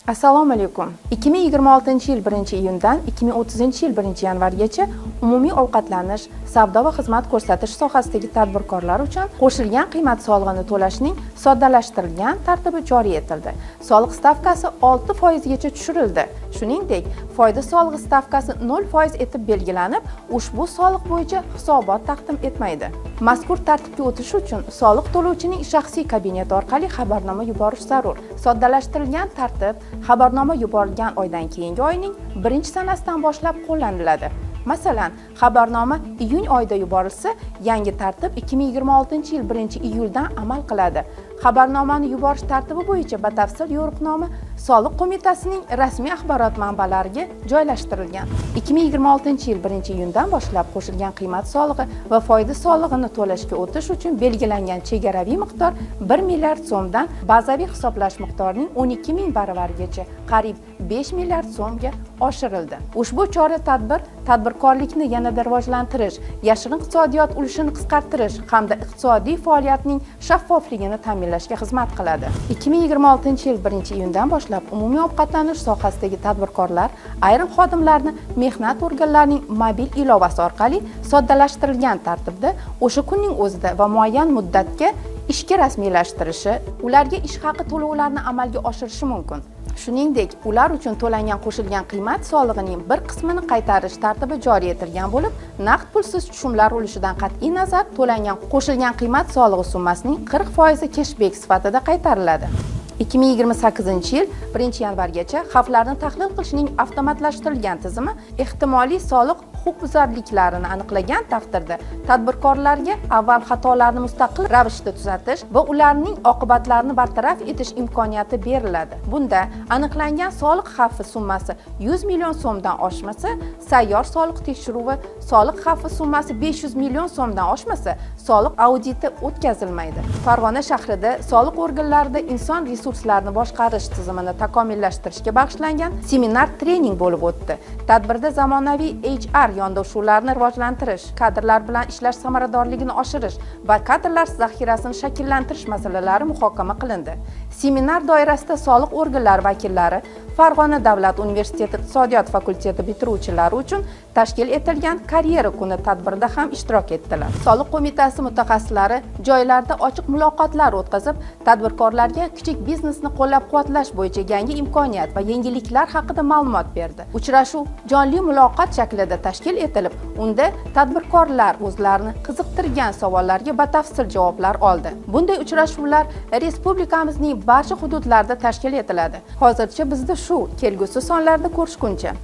Assalomu alaykum. 2026-yil 1-iyundan 2030-yil 1-yanvargacha umumiy ovqatlanish, savdo va xizmat ko'rsatish sohasidagi tadbirkorlar uchun qo'shilgan qiymat solig'ini to'lashning soddalashtirilgan tartibi joriy etildi. Soliq stavkasi 6% gacha tushirildi. Shuningdek, foyda solig'i stavkasi 0% etib belgilanib, ushbu soliq bo'yicha hisobot taqdim etmaydi. Mazkur tartibga o'tish uchun soliq to'lovchining shaxsiy kabineti orqali xabarnoma yuborish zarur. Soddalashtirilgan tartib xabarnoma yuborilgan oydan keyingi oyning 1-sanasidan boshlab qo'llaniladi. Masalan, xabarnoma iyun oyida yuborilsa, yangi tartib 2026-yil 1-iyuldan amal qiladi. Xabarnomani yuborish tartibi bo'yicha batafsil yo'riqnoma Soliq qo'mitasining rasmiy axborot manbalariga joylashtirilgan. 2026-yil 1-iyundan boshlab qo'shilgan qiymat solig'i va foyda solig'ini to'lashga o'tish uchun belgilangan chegaraviy miqdor 1 milliard so'mdan bazaviy hisoblash miqdorining 12 ming baravarigacha qariyb 5 milliard so'mga oshirildi. Ushbu chora-tadbir tadbirkorlikni yanada rivojlantirish, yashirin iqtisodiyot ulushini qisqartirish hamda iqtisodiy faoliyatning shaffofligini ta'minlashga xizmat qiladi. 2026-yil 1-iyundan boshlab umumiy ovqatlanish sohasidagi tadbirkorlar ayrim xodimlarni mehnat organlarining mobil ilovasi orqali soddalashtirilgan tartibda o'sha kunning o'zida va muayyan muddatga ishga rasmiylashtirishi, ularga ish haqi to'lovlarini amalga oshirishi mumkin. Shuningdek, ular uchun to'langan qo'shilgan qiymat solig'ining bir qismini qaytarish tartibi joriy etilgan bo'lib, naqd pulsiz tushumlar ulushidan qat'iy nazar to'langan qo'shilgan qiymat solig'i summasining 40% cashback sifatida qaytariladi. 2028-yil 1-yanvargacha xavflarni tahlil qilishning avtomatlashtirilgan tizimi ehtimoliy soliq huquqbuzarliklarini aniqlagan taqdirda tadbirkorlarga avval xatolarni mustaqil ravishda tuzatish va ularning oqibatlarini bartaraf etish imkoniyati beriladi. Bunda aniqlangan soliq xavfi summasi 100 million so'mdan oshmasa, sayyor soliq tekshiruvi, soliq xavfi summasi 500 million so'mdan oshmasa, soliq auditi o'tkazilmaydi. Farg'ona shahrida soliq organlarida inson resurslarini boshqarish tizimini takomillashtirishga bag'ishlangan seminar-trening bo'lib o'tdi. Tadbirda zamonaviy HR yondashuvlarni rivojlantirish, kadrlar bilan ishlash samaradorligini oshirish va kadrlar zaxirasini shakllantirish masalalari muhokama qilindi. Seminar doirasida soliq organlari vakillari Farg'ona davlat universiteti iqtisodiyot fakulteti bitiruvchilari uchun tashkil etilgan karyera kuni tadbirida ham ishtirok etdilar. Soliq qo'mitasi mutaxassislari joylarda ochiq muloqotlar o'tkazib, tadbirkorlarga kichik biznesni qo'llab-quvvatlash bo'yicha yangi imkoniyat va yengilliklar haqida ma'lumot berdi. Uchrashuv jonli muloqot shaklida tashkil etilib, unda tadbirkorlar o'zlarini qiziqtirgan savollarga batafsil javoblar oldi. Bunday uchrashuvlar respublikamizning barcha hududlarida tashkil etiladi. Hozircha bizda shu, kelgusi sonlarda ko'rishguncha.